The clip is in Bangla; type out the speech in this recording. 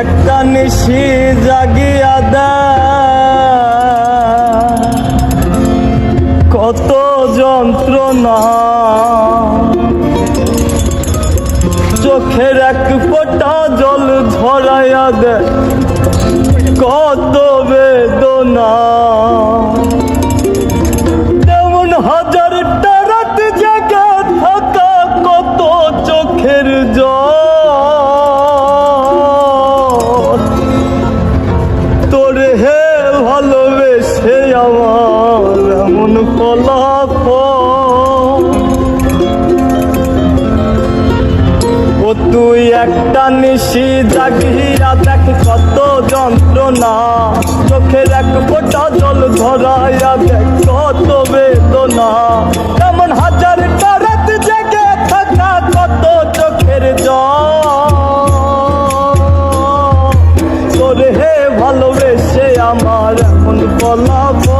একটা নিশি জাগিয়া দেয় কত যন্ত্রণা, চোখের এক ফোঁটা জল ঝরাইয়া দেয় কত বেদনা। তেমন হাজারটা রাত জেগে থাকা কত চোখের জল, তোরে হে ভালোবেসে আমার এমন ফলাফল। ও তুই একটা নিশি জাগিয়া দেখ কত যন্ত্রণা, চোখের এক ফোঁটা জল ধরাইয়া দেখ কত বেদনা। তেমন হাজারটা রাত জেগে থাকা কত চোখের জল, তোরে হে ভালোবেসে আমার এমন ফলাফল।